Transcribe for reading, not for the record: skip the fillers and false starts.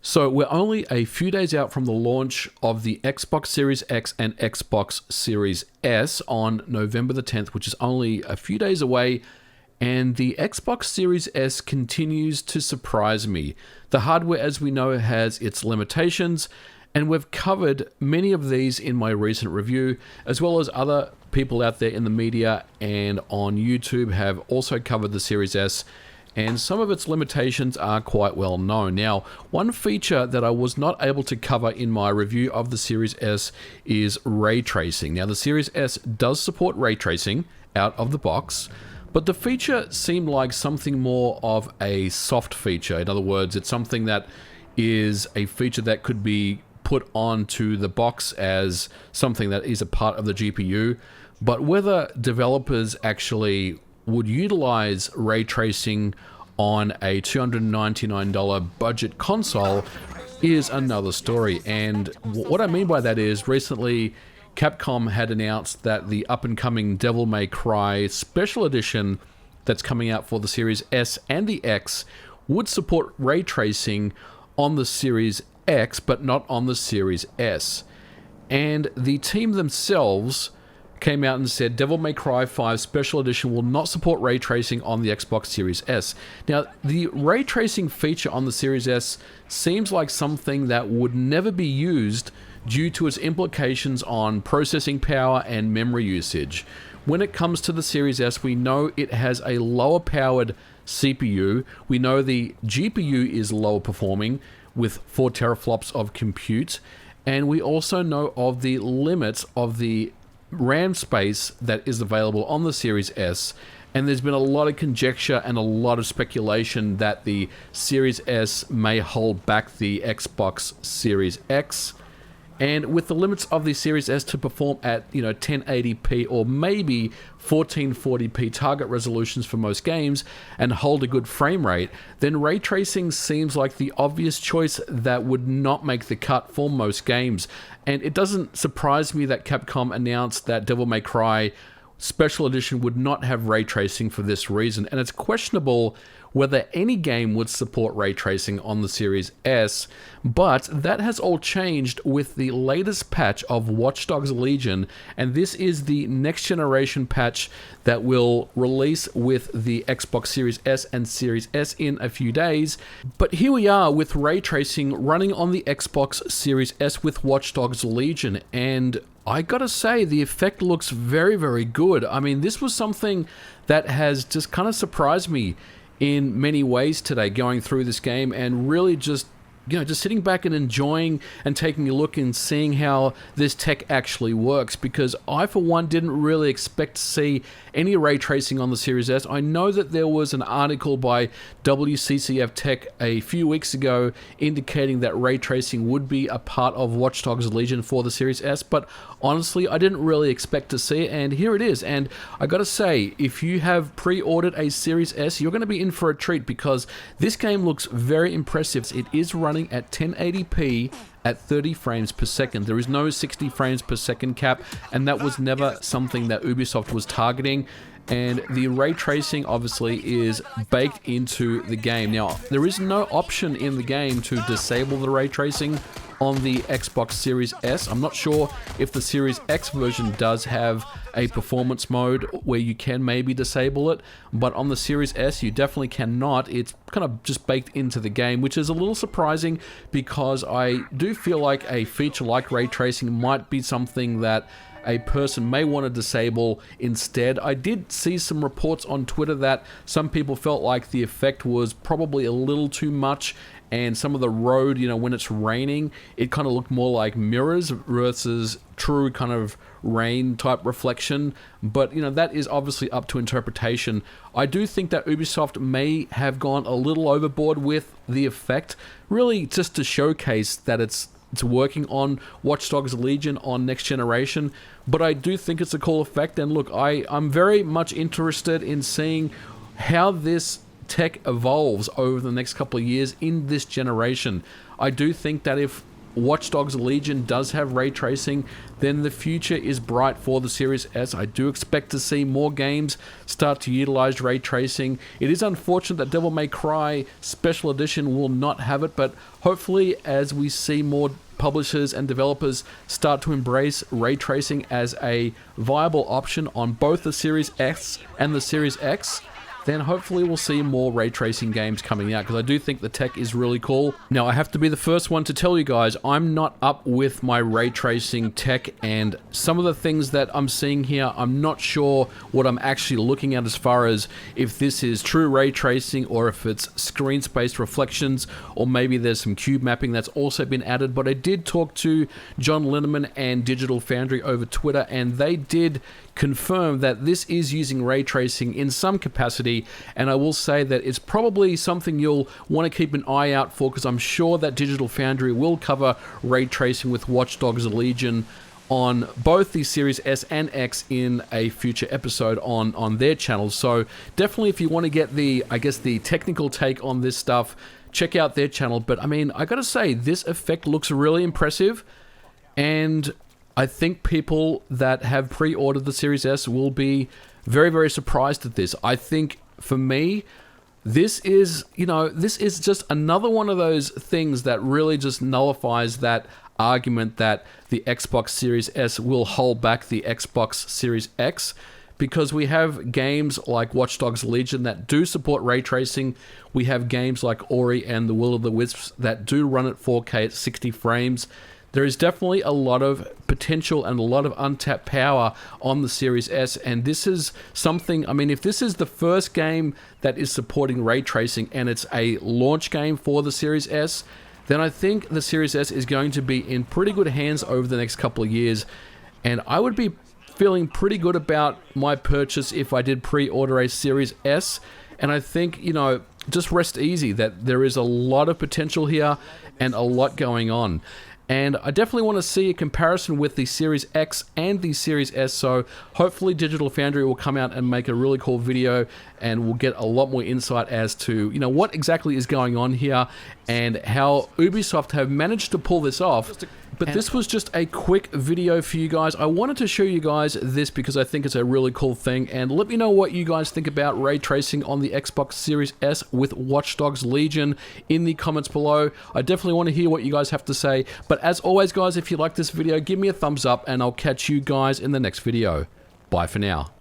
So we're only a few days out from the launch of the Xbox Series X and Xbox Series S on November the 10th, which is only a few days away, and the Xbox Series S continues to surprise me. The hardware, as we know, has its limitations, and we've covered many of these in my recent review, as well as other people out there in the media and on YouTube have also covered the Series S, and some of its limitations are quite well known. Now, one feature that I was not able to cover in my review of the Series S is ray tracing. Now, the Series S does support ray tracing out of the box, but the feature seemed like something more of a soft feature. In other words, it's something that is a feature that could be put onto the box as something that is a part of the GPU, but whether developers actually would utilize ray tracing on a $299 budget console is another story. And what I mean by that is, recently Capcom had announced that the up-and-coming Devil May Cry Special Edition that's coming out for the Series S and the X would support ray tracing on the Series X, but not on the Series S. And the team themselves came out and said Devil May Cry 5 Special Edition will not support ray tracing on the Xbox Series S. Now, the ray tracing feature on the Series S seems like something that would never be used due to its implications on processing power and memory usage. When it comes to the Series S, we know it has a lower powered CPU. We know the GPU is lower performing with 4 teraflops of compute. And we also know of the limits of the RAM space that is available on the Series S, and there's been a lot of conjecture and a lot of speculation that the Series S may hold back the Xbox Series X. And with the limits of the Series S to perform at 1080p or maybe 1440p target resolutions for most games and hold a good frame rate, then ray tracing seems like the obvious choice that would not make the cut for most games. And it doesn't surprise me that Capcom announced that Devil May Cry Special Edition would not have ray tracing for this reason, and it's questionable whether any game would support ray tracing on the Series S, but that has all changed with the latest patch of Watch Dogs Legion, and this is the next generation patch that will release with the Xbox Series S and Series S in a few days. But here we are with ray tracing running on the Xbox Series S with Watch Dogs Legion, and I gotta say, the effect looks very, very good. I mean, this was something that has just kind of surprised me in many ways today, going through this game and really just sitting back and enjoying and taking a look and seeing how this tech actually works, because I, for one, didn't really expect to see any ray tracing on the Series S. I know that there was an article by WCCF Tech a few weeks ago indicating that ray tracing would be a part of Watch Dogs Legion for the Series S, but honestly, I didn't really expect to see it, and here it is. And I gotta say, if you have pre-ordered a Series S, you're gonna be in for a treat, because this game looks very impressive. It is running at 1080p at 30 frames per second. There is no 60 frames per second cap, and that was never something that Ubisoft was targeting. And the ray tracing obviously is baked into the game. Now, there is no option in the game to disable the ray tracing on the Xbox Series S. I'm not sure if the Series X version does have a performance mode where you can maybe disable it, but on the Series S you definitely cannot. It's kind of just baked into the game, which is a little surprising, because I do feel like a feature like ray tracing might be something that a person may want to disable instead. I did see some reports on Twitter that some people felt like the effect was probably a little too much, and some of the road, when it's raining, it kind of looked more like mirrors versus true kind of rain type reflection. But that is obviously up to interpretation. I do think that Ubisoft may have gone a little overboard with the effect, really just to showcase that it's working on Watch Dogs Legion on next generation. But I do think it's a cool effect, and look, I'm very much interested in seeing how this tech evolves over the next couple of years in this generation. I do think that if Watch Dogs Legion does have ray tracing, then the future is bright for the Series S. I do expect to see more games start to utilize ray tracing. It is unfortunate that Devil May Cry Special Edition will not have it, but hopefully as we see more publishers and developers start to embrace ray tracing as a viable option on both the Series S and the Series X, then hopefully we'll see more ray tracing games coming out, because I do think the tech is really cool. Now, I have to be the first one to tell you guys, I'm not up with my ray tracing tech, and some of the things that I'm seeing here, I'm not sure what I'm actually looking at as far as if this is true ray tracing or if it's screen space reflections, or maybe there's some cube mapping that's also been added. But I did talk to John Linneman and Digital Foundry over Twitter, and they did confirm that this is using ray tracing in some capacity, and I will say that it's probably something you'll want to keep an eye out for, because I'm sure that Digital Foundry will cover ray tracing with Watch Dogs Legion on both the Series S and X in a future episode on their channel. So definitely, if you want to get the, I guess, the technical take on this stuff, check out their channel. But I mean, I gotta say, this effect looks really impressive, and I think people that have pre-ordered the Series S will be very, very surprised at this. I think, for me, this is, this is just another one of those things that really just nullifies that argument that the Xbox Series S will hold back the Xbox Series X, because we have games like Watch Dogs Legion that do support ray tracing. We have games like Ori and the Will of the Wisps that do run at 4K at 60 frames. There is definitely a lot of potential and a lot of untapped power on the Series S, and this is something, I mean, if this is the first game that is supporting ray tracing and it's a launch game for the Series S, then I think the Series S is going to be in pretty good hands over the next couple of years, and I would be feeling pretty good about my purchase if I did pre-order a Series S. And I think, just rest easy that there is a lot of potential here and a lot going on. And I definitely want to see a comparison with the Series X and the Series S, so hopefully Digital Foundry will come out and make a really cool video, and we'll get a lot more insight as to, what exactly is going on here and how Ubisoft have managed to pull this off. But this was just a quick video for you guys. I wanted to show you guys this because I think it's a really cool thing, and let me know what you guys think about ray tracing on the Xbox Series S with Watch Dogs Legion in the comments below. I definitely want to hear what you guys have to say. But as always, guys, if you like this video, give me a thumbs up, and I'll catch you guys in the next video. Bye for now.